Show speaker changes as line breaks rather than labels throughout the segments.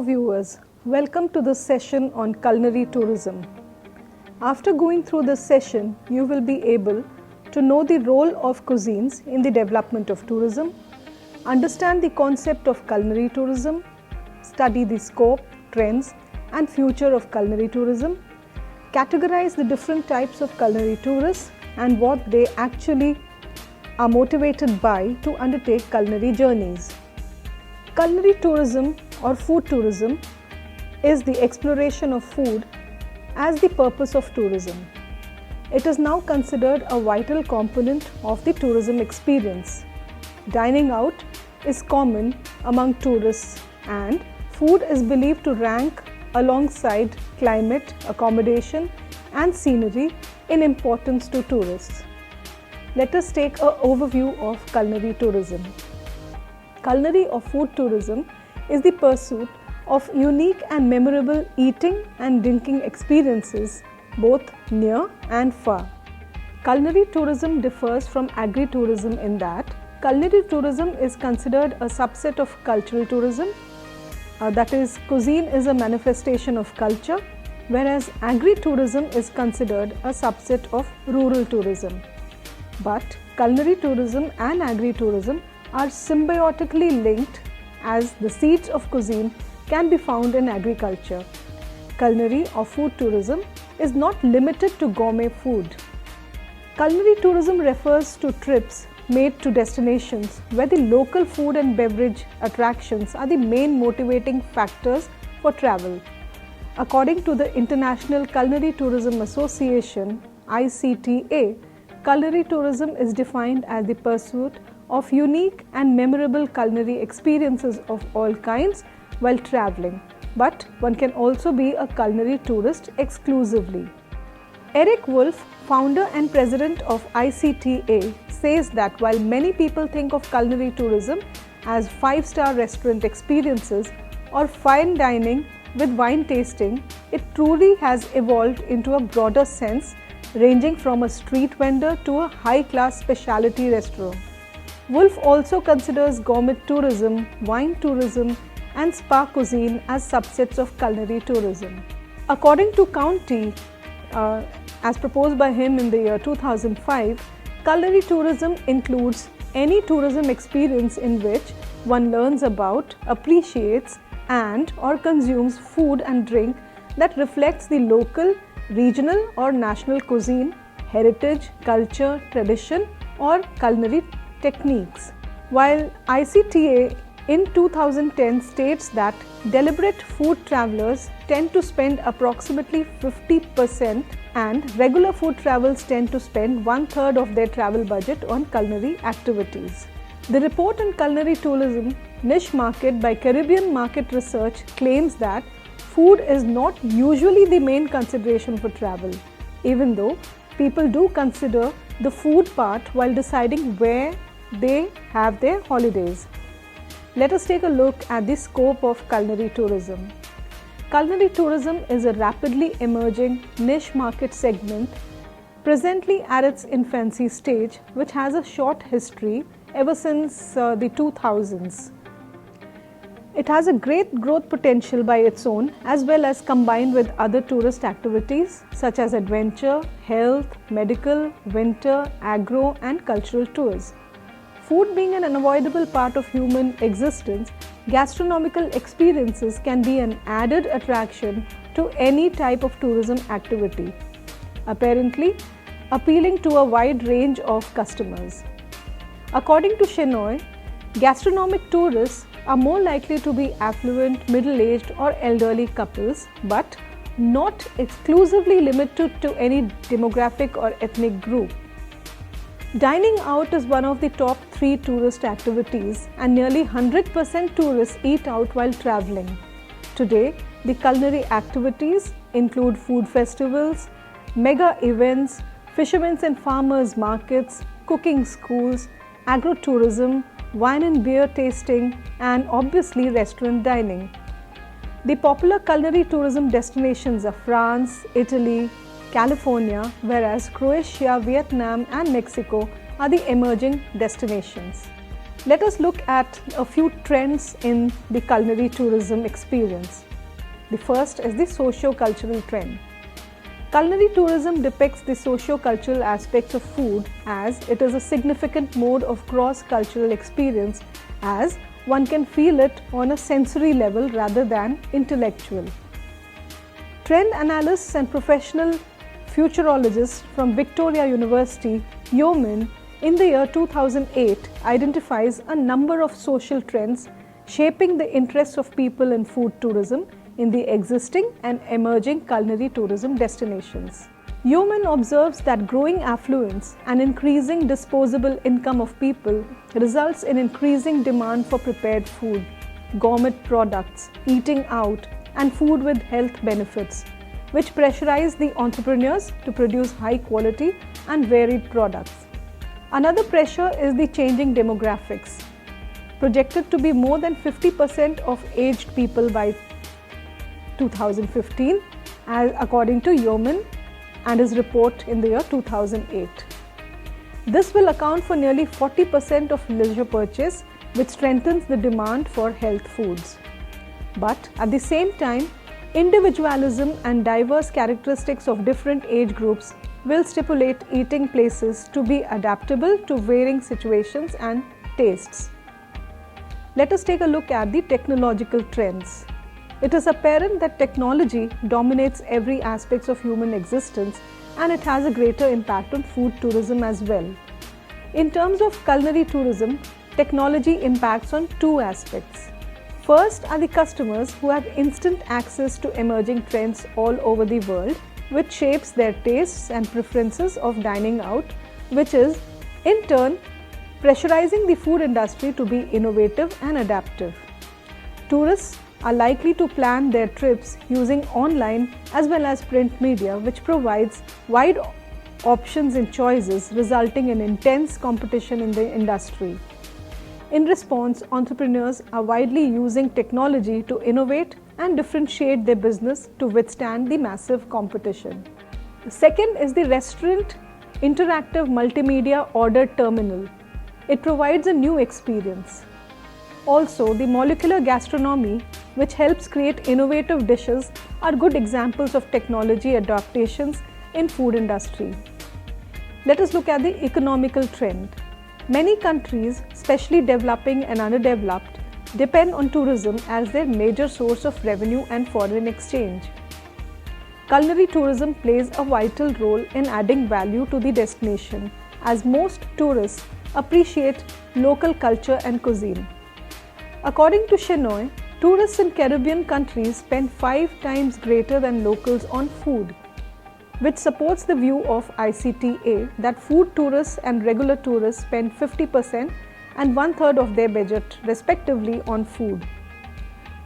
viewers, welcome to this session on culinary tourism. After going through this session, you will be able to know the role of cuisines in the development of tourism, understand the concept of culinary tourism, study the scope, trends and future of culinary tourism, categorize the different types of culinary tourists and what they actually are motivated by to undertake culinary journeys. Culinary tourism or food tourism is the exploration of food as the purpose of tourism. It is now considered a vital component of the tourism experience. Dining out is common among tourists and food is believed to rank alongside climate, accommodation and scenery in importance to tourists. Let us take an overview of culinary tourism. Culinary or food tourism is the pursuit of unique and memorable eating and drinking experiences both near and far. Culinary tourism differs from agri-tourism in that culinary tourism is considered a subset of cultural tourism, that is, cuisine is a manifestation of culture, whereas agri-tourism is considered a subset of rural tourism. But culinary tourism and agri-tourism are symbiotically linked as the seeds of cuisine can be found in agriculture. Culinary or food tourism is not limited to gourmet food. Culinary tourism refers to trips made to destinations where the local food and beverage attractions are the main motivating factors for travel. According to the International Culinary Tourism Association (ICTA), culinary tourism is defined as the pursuit of unique and memorable culinary experiences of all kinds while traveling, but one can also be a culinary tourist exclusively. Eric Wolf, founder and president of ICTA, says that while many people think of culinary tourism as five-star restaurant experiences or fine dining with wine tasting, it truly has evolved into a broader sense, ranging from a street vendor to a high-class specialty restaurant. Wolf also considers gourmet tourism, wine tourism and spa cuisine as subsets of culinary tourism. According to County, as proposed by him in the year 2005, culinary tourism includes any tourism experience in which one learns about, appreciates and or consumes food and drink that reflects the local, regional or national cuisine, heritage, culture, tradition or culinary techniques. While ICTA in 2010 states that deliberate food travelers tend to spend approximately 50% and regular food travels tend to spend 1/3 of their travel budget on culinary activities. The report on culinary tourism niche market by Caribbean Market Research claims that food is not usually the main consideration for travel, even though people do consider the food part while deciding where they have their holidays. Let us take a look at the scope of culinary tourism. Culinary tourism is a rapidly emerging niche market segment presently at its infancy stage, which has a short history ever since the 2000s. It has a great growth potential by its own as well as combined with other tourist activities such as adventure, health, medical, winter, agro and cultural tours. Food being an unavoidable part of human existence, gastronomical experiences can be an added attraction to any type of tourism activity, apparently appealing to a wide range of customers. According to Shenoy, gastronomic tourists are more likely to be affluent, middle-aged or elderly couples, but not exclusively limited to any demographic or ethnic group. Dining out is one of the top 3 tourist activities and nearly 100% tourists eat out while traveling. Today, the culinary activities include food festivals, mega events, fishermen's and farmers markets, cooking schools, agro-tourism, wine and beer tasting and obviously restaurant dining. The popular culinary tourism destinations are France, Italy, California, whereas Croatia, Vietnam and Mexico are the emerging destinations. Let us look at a few trends in the culinary tourism experience. The first is the socio-cultural trend. Culinary tourism depicts the socio-cultural aspects of food as it is a significant mode of cross-cultural experience, as one can feel it on a sensory level rather than intellectual. Trend analysts and professional futurologists from Victoria University, Yeoman, in the year 2008 identifies a number of social trends shaping the interests of people in food tourism in the existing and emerging culinary tourism destinations. Yeoman observes that growing affluence and increasing disposable income of people results in increasing demand for prepared food, gourmet products, eating out, and food with health benefits, which pressurize the entrepreneurs to produce high quality and varied products. Another pressure is the changing demographics, projected to be more than 50% of aged people by 2015, according to Yeoman and his report in the year 2008. This will account for nearly 40% of leisure purchase, which strengthens the demand for health foods. But at the same time, individualism and diverse characteristics of different age groups will stipulate eating places to be adaptable to varying situations and tastes. Let us take a look at the technological trends. It is apparent that technology dominates every aspect of human existence, and it has a greater impact on food tourism as well. In terms of culinary tourism, technology impacts on two aspects. First are the customers who have instant access to emerging trends all over the world, which shapes their tastes and preferences of dining out, which is, in turn, pressurizing the food industry to be innovative and adaptive. Tourists are likely to plan their trips using online as well as print media, which provides wide options and choices, resulting in intense competition in the industry. In response, entrepreneurs are widely using technology to innovate and differentiate their business to withstand the massive competition. The second is the restaurant interactive multimedia order terminal. It provides a new experience. Also, the molecular gastronomy, which helps create innovative dishes, are good examples of technology adaptations in food industry. Let us look at the economical trend. Many countries, especially developing and underdeveloped, depend on tourism as their major source of revenue and foreign exchange. Culinary tourism plays a vital role in adding value to the destination, as most tourists appreciate local culture and cuisine. According to Shenoy, tourists in Caribbean countries spend 5 times greater than locals on food, which supports the view of ICTA that food tourists and regular tourists spend 50% and 1/3 of their budget respectively on food.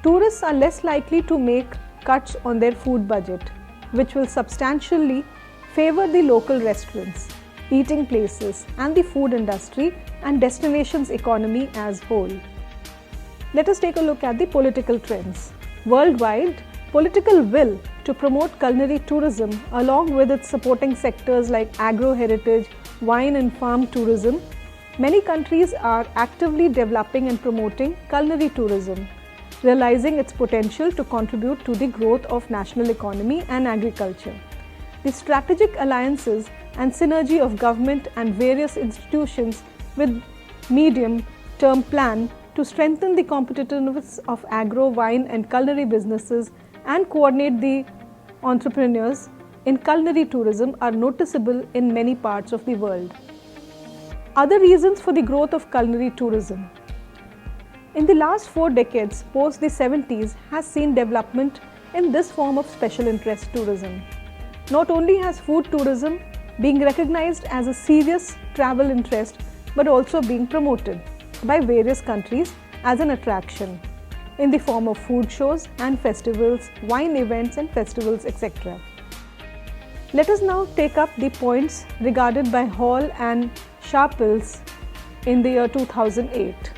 Tourists are less likely to make cuts on their food budget, which will substantially favor the local restaurants, eating places, and the food industry and destinations economy as whole. Let us take a look at the political trends. Worldwide, political will to promote culinary tourism along with its supporting sectors like agro-heritage, wine and farm tourism, many countries are actively developing and promoting culinary tourism, realizing its potential to contribute to the growth of national economy and agriculture. The strategic alliances and synergy of government and various institutions with medium-term plan to strengthen the competitiveness of agro, wine and culinary businesses and coordinate the entrepreneurs in culinary tourism are noticeable in many parts of the world. Other reasons for the growth of culinary tourism. In the last 4 decades, post the 70s has seen development in this form of special interest tourism. Not only has food tourism being recognized as a serious travel interest, but also being promoted by various countries as an attraction in the form of food shows and festivals, wine events and festivals, etc. Let us now take up the points regarded by Hall and Sharples in the year 2008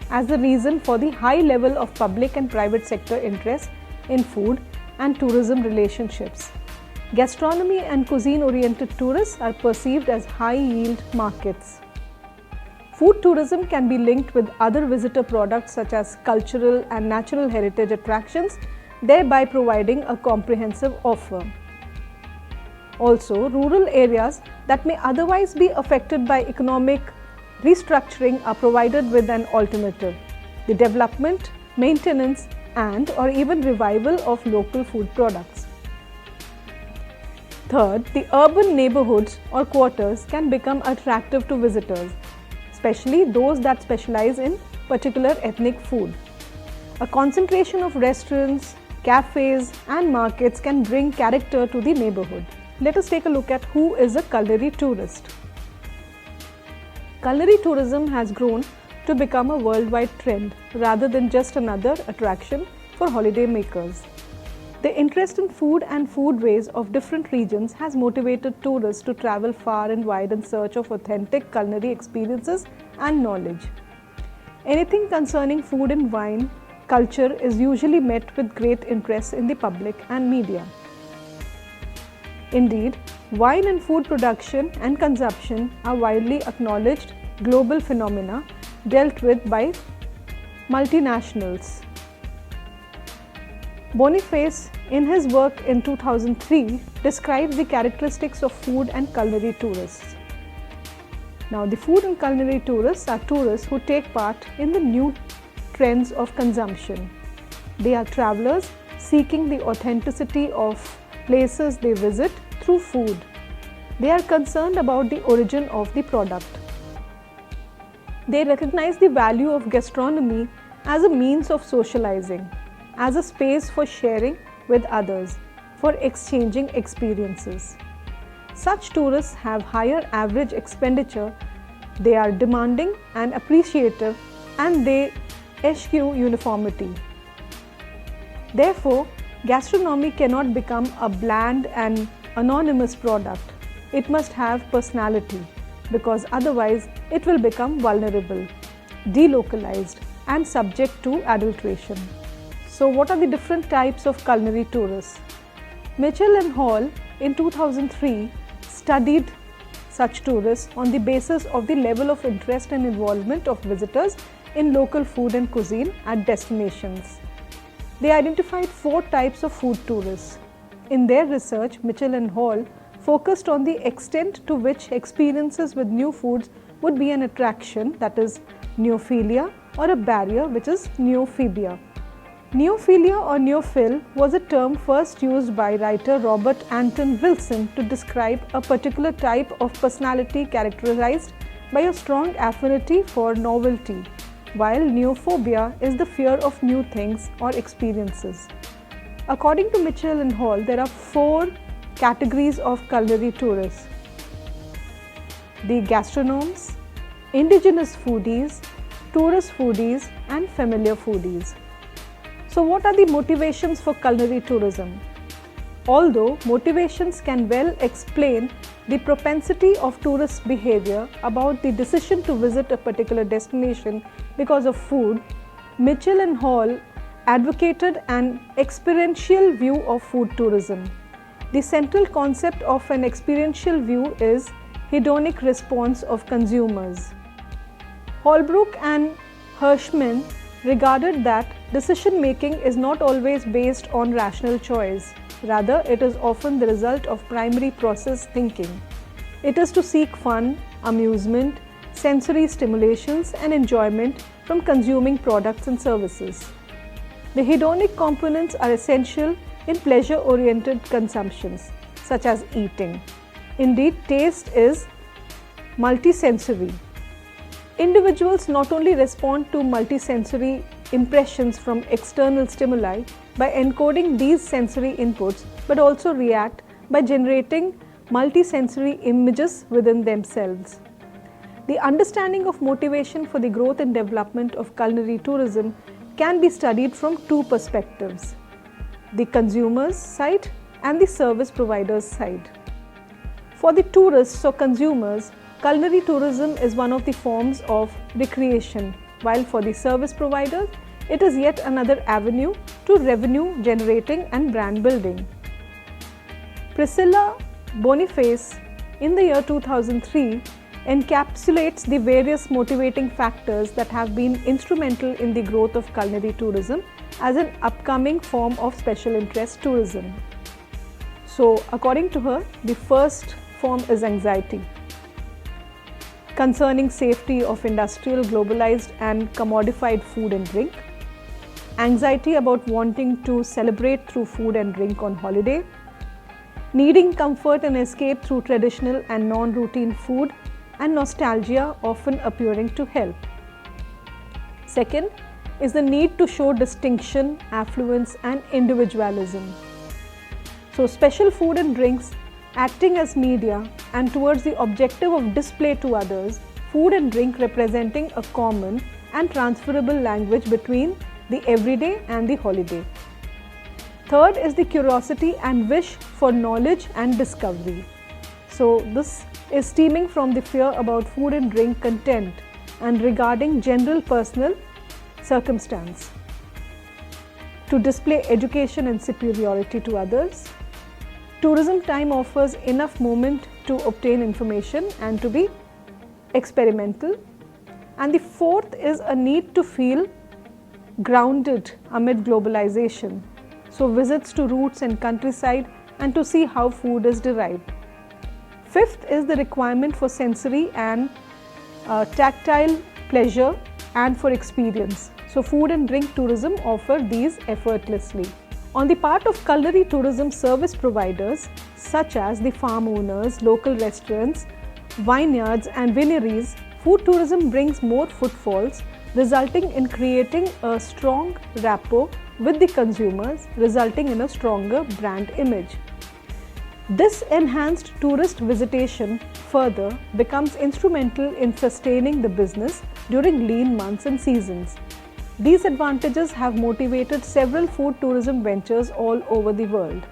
as the reason for the high level of public and private sector interest in food and tourism relationships. Gastronomy and cuisine-oriented tourists are perceived as high-yield markets. Food tourism can be linked with other visitor products such as cultural and natural heritage attractions, thereby providing a comprehensive offer. Also, rural areas that may otherwise be affected by economic restructuring are provided with an alternative: the development, maintenance, and/or even revival of local food products. Third, the urban neighborhoods or quarters can become attractive to visitors, especially those that specialize in particular ethnic food. A concentration of restaurants, cafes, and markets can bring character to the neighborhood. Let us take a look at who is a culinary tourist. Culinary tourism has grown to become a worldwide trend rather than just another attraction for holiday makers. The interest in food and foodways of different regions has motivated tourists to travel far and wide in search of authentic culinary experiences and knowledge. Anything concerning food and wine culture is usually met with great interest in the public and media. Indeed, wine and food production and consumption are widely acknowledged global phenomena dealt with by multinationals. Boniface, in his work in 2003, describes the characteristics of food and culinary tourists. Now, the food and culinary tourists are tourists who take part in the new trends of consumption. They are travelers seeking the authenticity of places they visit through food. They are concerned about the origin of the product. They recognize the value of gastronomy as a means of socializing, as a space for sharing with others, for exchanging experiences. Such tourists have higher average expenditure, they are demanding and appreciative, and they eschew uniformity. Therefore, gastronomy cannot become a bland and anonymous product. It must have personality, because otherwise it will become vulnerable, delocalized, and subject to adulteration. So, what are the different types of culinary tourists? Mitchell and Hall in 2003 studied such tourists on the basis of the level of interest and involvement of visitors in local food and cuisine at destinations. They identified 4 types of food tourists. In their research, Mitchell and Hall focused on the extent to which experiences with new foods would be an attraction, that is neophilia, or a barrier, which is neophobia. Neophilia or neophil was a term first used by writer Robert Anton Wilson to describe a particular type of personality characterized by a strong affinity for novelty, while neophobia is the fear of new things or experiences. According to Mitchell and Hall, there are 4 categories of culinary tourists: the gastronomes, indigenous foodies, tourist foodies, and familiar foodies. So, what are the motivations for culinary tourism? Although motivations can well explain the propensity of tourist behavior about the decision to visit a particular destination because of food, Mitchell and Hall advocated an experiential view of food tourism. The central concept of an experiential view is hedonic response of consumers. Holbrook and Hirschman regarded that decision making is not always based on rational choice. Rather, it is often the result of primary process thinking. It is to seek fun, amusement, sensory stimulations, and enjoyment from consuming products and services. The hedonic components are essential in pleasure-oriented consumptions, such as eating. Indeed, taste is multisensory. Individuals not only respond to multisensory impressions from external stimuli by encoding these sensory inputs, but also react by generating multisensory images within themselves. The understanding of motivation for the growth and development of culinary tourism can be studied from 2 perspectives: the consumer's side and the service provider's side. For the tourists or consumers, culinary tourism is one of the forms of recreation, while for the service providers, it is yet another avenue to revenue generating and brand building. Priscilla Boniface, in the year 2003, encapsulates the various motivating factors that have been instrumental in the growth of culinary tourism as an upcoming form of special interest tourism. So, according to her, the first form is anxiety concerning safety of industrial, globalized and commodified food and drink, anxiety about wanting to celebrate through food and drink on holiday, needing comfort and escape through traditional and non-routine food, and nostalgia often appearing to help. Second is the need to show distinction, affluence and individualism. So special food and drinks acting as media and towards the objective of display to others, food and drink representing a common and transferable language between the everyday and the holiday. Third is the curiosity and wish for knowledge and discovery. So this is stemming from the fear about food and drink content and regarding general personal circumstance. To display education and superiority to others. Tourism time offers enough moment to obtain information and to be experimental. And the fourth is a need to feel grounded amid globalization. So visits to roots and countryside and to see how food is derived. Fifth is the requirement for sensory and tactile pleasure and for experience. So food and drink tourism offer these effortlessly. On the part of culinary tourism service providers such as the farm owners, local restaurants, vineyards and wineries, food tourism brings more footfalls, resulting in creating a strong rapport with the consumers, resulting in a stronger brand image. This enhanced tourist visitation further becomes instrumental in sustaining the business during lean months and seasons. These advantages have motivated several food tourism ventures all over the world.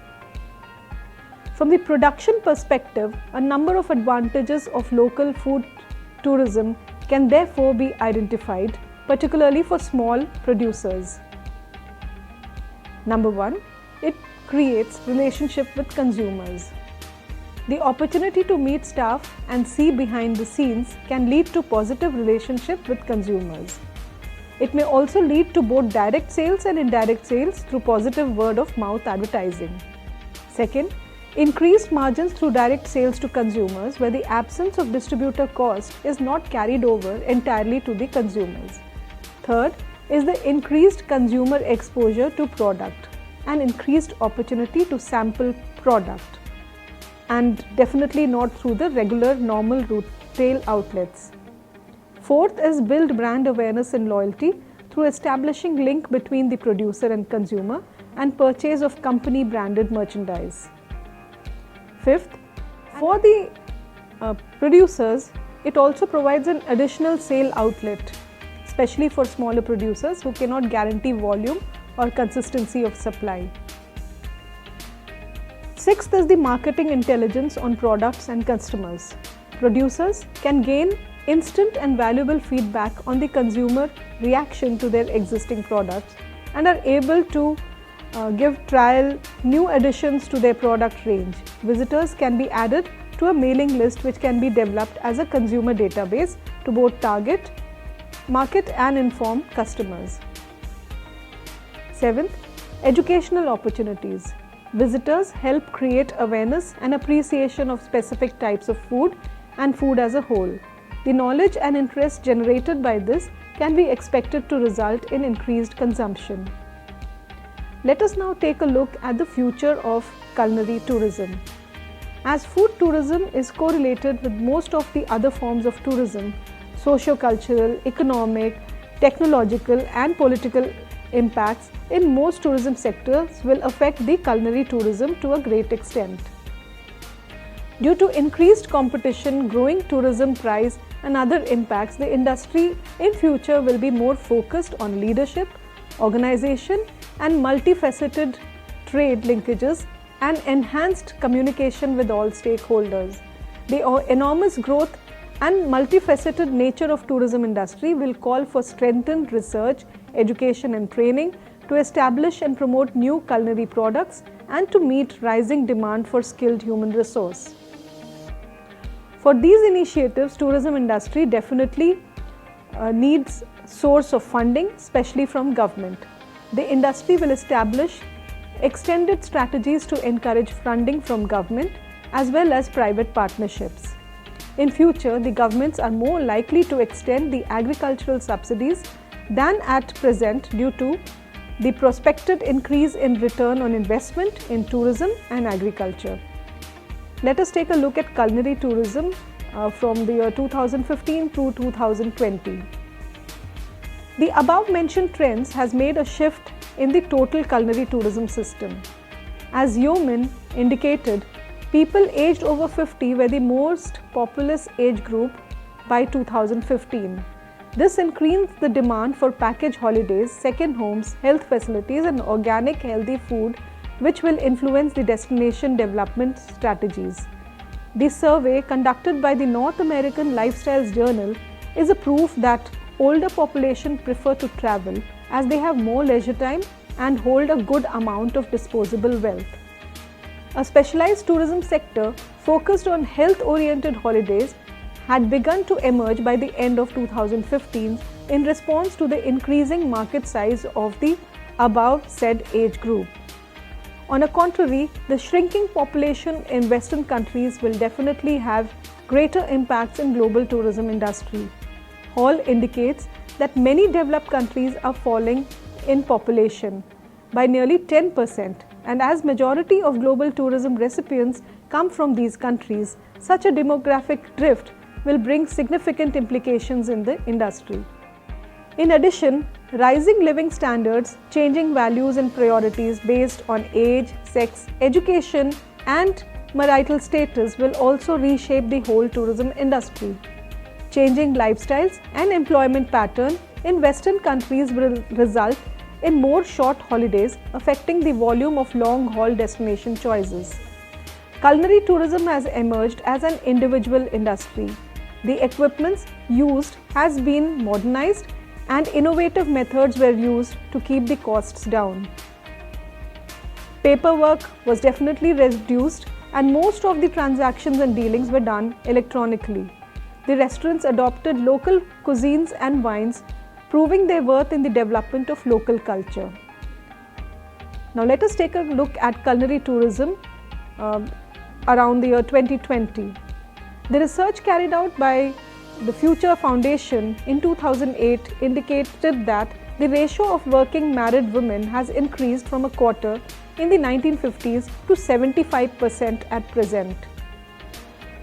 From the production perspective, a number of advantages of local food tourism can therefore be identified, particularly for small producers. Number one, it creates relationship with consumers. The opportunity to meet staff and see behind the scenes can lead to positive relationship with consumers. It may also lead to both direct sales and indirect sales through positive word of mouth advertising. Second, increased margins through direct sales to consumers where the absence of distributor cost is not carried over entirely to the consumers. Third is the increased consumer exposure to product and increased opportunity to sample product, and definitely not through the regular normal retail outlets. Fourth is build brand awareness and loyalty through establishing link between the producer and consumer and purchase of company branded merchandise. Fifth, for the producers, it also provides an additional sale outlet, especially for smaller producers who cannot guarantee volume or consistency of supply. Sixth is the marketing intelligence on products and customers. Producers can gain instant and valuable feedback on the consumer reaction to their existing products and are able to give trial new additions to their product range. Visitors can be added to a mailing list which can be developed as a consumer database to both target, market and inform customers. Seventh, educational opportunities. Visitors help create awareness and appreciation of specific types of food and food as a whole. The knowledge and interest generated by this can be expected to result in increased consumption. Let us now take a look at the future of culinary tourism. As food tourism is correlated with most of the other forms of tourism, socio-cultural, economic, technological and political impacts in most tourism sectors will affect the culinary tourism to a great extent. Due to increased competition, growing tourism price and other impacts, the industry in future will be more focused on leadership, organization and multifaceted trade linkages and enhanced communication with all stakeholders. The enormous growth and multifaceted nature of tourism industry will call for strengthened research, education and training to establish and promote new culinary products and to meet rising demand for skilled human resource. For these initiatives, tourism industry definitely needs source of funding, especially from government. The industry will establish extended strategies to encourage funding from government as well as private partnerships. In future, the governments are more likely to extend the agricultural subsidies than at present due to the prospected increase in return on investment in tourism and agriculture. Let us take a look at culinary tourism from the year 2015 to 2020. The above mentioned trends has made a shift in the total culinary tourism system. As Yeoman indicated, people aged over 50 were the most populous age group by 2015. This increased the demand for package holidays, second homes, health facilities and organic healthy food, which will influence the destination development strategies. The survey conducted by the North American Lifestyles Journal is a proof that older population prefer to travel as they have more leisure time and hold a good amount of disposable wealth. A specialized tourism sector focused on health-oriented holidays had begun to emerge by the end of 2015 in response to the increasing market size of the above said age group. On the contrary, the shrinking population in Western countries will definitely have greater impacts in global tourism industry. Hall indicates that many developed countries are falling in population by nearly 10%, and as majority of global tourism recipients come from these countries, such a demographic drift will bring significant implications in the industry. In addition, rising living standards, changing values and priorities based on age, sex, education and marital status will also reshape the whole tourism industry. Changing lifestyles and employment pattern in Western countries will result in more short holidays, affecting the volume of long-haul destination choices. Culinary tourism has emerged as an individual industry. The equipments used has been modernized and innovative methods were used to keep the costs down. Paperwork was definitely reduced and most of the transactions and dealings were done electronically. The restaurants adopted local cuisines and wines, proving their worth in the development of local culture. Now let us take a look at culinary tourism around the year 2020. The research carried out by the Future Foundation in 2008 indicated that the ratio of working married women has increased from a quarter in the 1950s to 75% at present.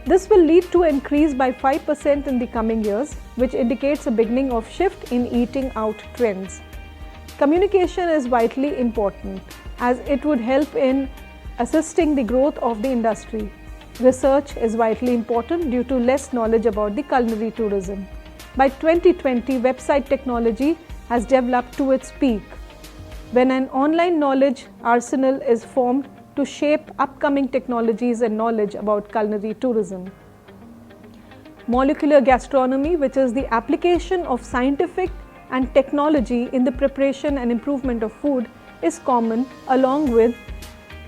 This will lead to an increase by 5% in the coming years, which indicates a beginning of shift in eating out trends. Communication is vitally important as it would help in assisting the growth of the industry. Research is vitally important due to less knowledge about the culinary tourism. By 2020, website technology has developed to its peak, when an online knowledge arsenal is formed to shape upcoming technologies and knowledge about culinary tourism. Molecular gastronomy, which is the application of scientific and technology in the preparation and improvement of food, is common along with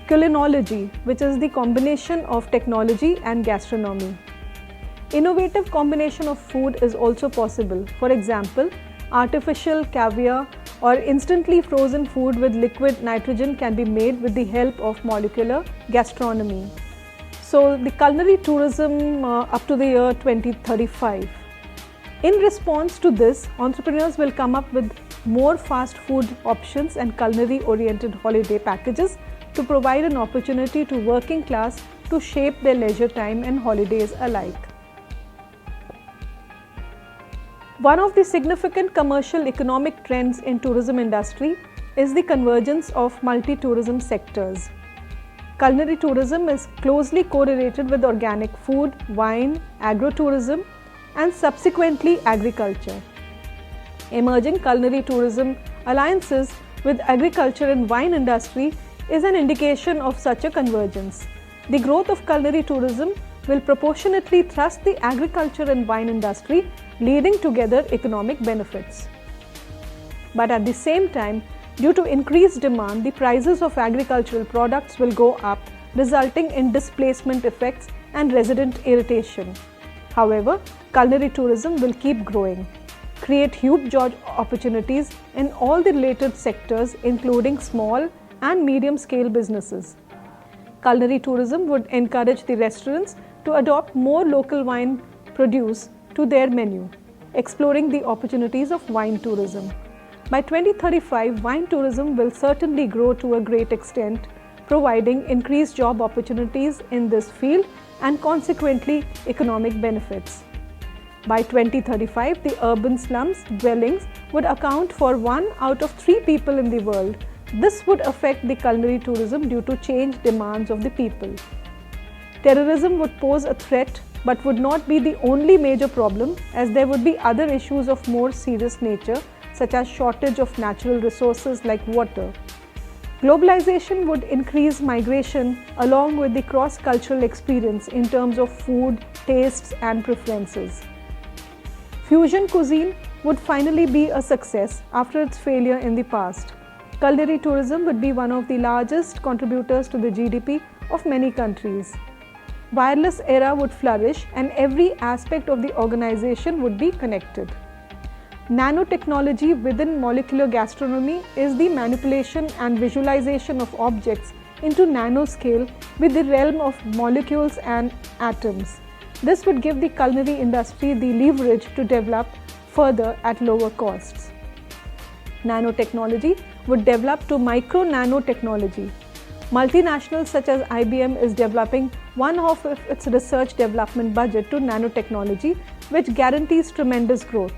culinology, which is the combination of technology and gastronomy. Innovative combination of food is also possible. For example, artificial caviar or instantly frozen food with liquid nitrogen can be made with the help of molecular gastronomy. So, the culinary tourism up to the year 2035. In response to this, entrepreneurs will come up with more fast food options and culinary oriented holiday packages to provide an opportunity to working class to shape their leisure time and holidays alike. One of the significant commercial economic trends in tourism industry is the convergence of multi-tourism sectors. Culinary tourism is closely correlated with organic food, wine, agro-tourism and subsequently agriculture. Emerging culinary tourism alliances with agriculture and wine industry is an indication of such a convergence. The growth of culinary tourism will proportionately thrust the agriculture and wine industry, leading together economic benefits. But at the same time, due to increased demand, the prices of agricultural products will go up, resulting in displacement effects and resident irritation. However, culinary tourism will keep growing, create huge job opportunities in all the related sectors, including small and medium-scale businesses. Culinary tourism would encourage the restaurants to adopt more local wine produce to their menu, exploring the opportunities of wine tourism. By 2035, wine tourism will certainly grow to a great extent, providing increased job opportunities in this field and consequently economic benefits. By 2035, the urban slums dwellings would account for 1 out of 3 people in the world. This would affect the culinary tourism due to changed demands of the people. Terrorism would pose a threat but would not be the only major problem, as there would be other issues of more serious nature such as shortage of natural resources like water. Globalization would increase migration along with the cross-cultural experience in terms of food, tastes and preferences. Fusion cuisine would finally be a success after its failure in the past. Culinary tourism would be one of the largest contributors to the GDP of many countries. Wireless era would flourish and every aspect of the organization would be connected. Nanotechnology within molecular gastronomy is the manipulation and visualization of objects into nanoscale with the realm of molecules and atoms. This would give the culinary industry the leverage to develop further at lower costs. Nanotechnology would develop to micro-nanotechnology. Multinationals such as IBM is developing one half of its research development budget to nanotechnology, which guarantees tremendous growth.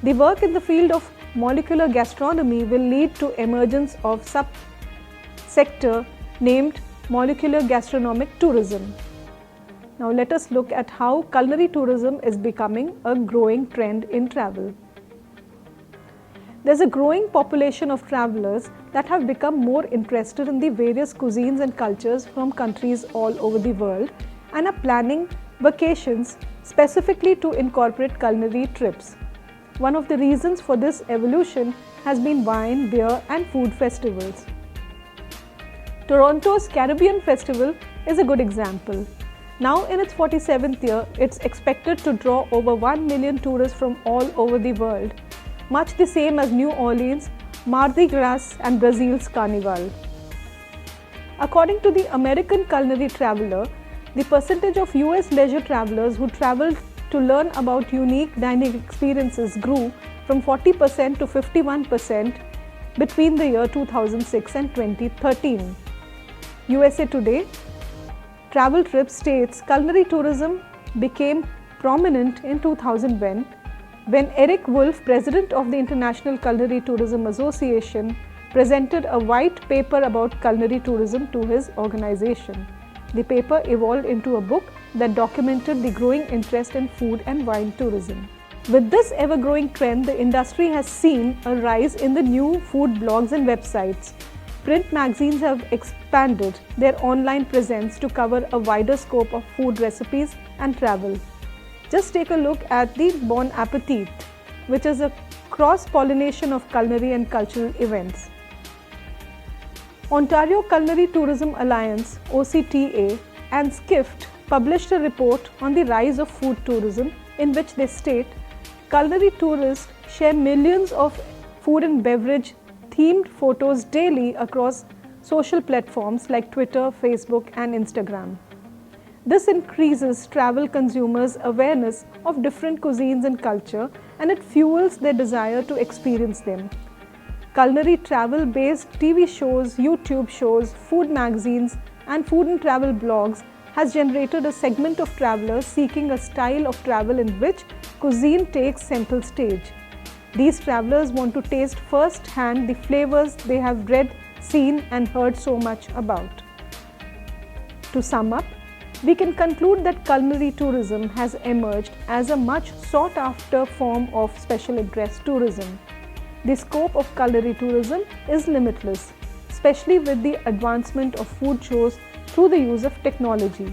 The work in the field of molecular gastronomy will lead to emergence of sub-sector named molecular gastronomic tourism. Now let us look at how culinary tourism is becoming a growing trend in travel. There's a growing population of travelers that have become more interested in the various cuisines and cultures from countries all over the world and are planning vacations specifically to incorporate culinary trips. One of the reasons for this evolution has been wine, beer and food festivals. Toronto's Caribbean Festival is a good example. Now in its 47th year, it's expected to draw over 1 million tourists from all over the world, much the same as New Orleans, Mardi Gras and Brazil's Carnival. According to the American Culinary Traveler, the percentage of US leisure travelers who traveled to learn about unique dining experiences grew from 40% to 51% between the year 2006 and 2013. USA Today Travel Trip states culinary tourism became prominent in 2000 when Eric Wolf, president of the International Culinary Tourism Association, presented a white paper about culinary tourism to his organization. The paper evolved into a book that documented the growing interest in food and wine tourism. With this ever-growing trend, the industry has seen a rise in the new food blogs and websites. Print magazines have expanded their online presence to cover a wider scope of food recipes and travel. Just take a look at the Bon Appetit, which is a cross-pollination of culinary and cultural events. Ontario Culinary Tourism Alliance (OCTA) and Skift published a report on the rise of food tourism in which they state culinary tourists share millions of food and beverage themed photos daily across social platforms like Twitter, Facebook and Instagram. This increases travel consumers' awareness of different cuisines and culture, and it fuels their desire to experience them. Culinary travel-based TV shows, YouTube shows, food magazines and food and travel blogs has generated a segment of travelers seeking a style of travel in which cuisine takes central stage. These travelers want to taste first-hand the flavors they have read, seen and heard so much about. To sum up, we can conclude that culinary tourism has emerged as a much sought-after form of special interest tourism. The scope of culinary tourism is limitless, especially with the advancement of food shows through the use of technology.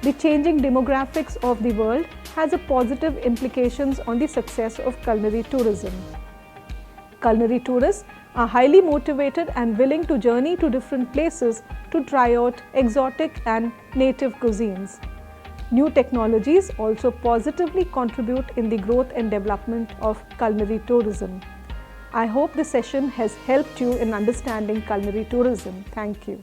The changing demographics of the world has a positive implications on the success of culinary tourism. Culinary tourists are highly motivated and willing to journey to different places to try out exotic and native cuisines. New technologies also positively contribute in the growth and development of culinary tourism. I hope this session has helped you in understanding culinary tourism. Thank you.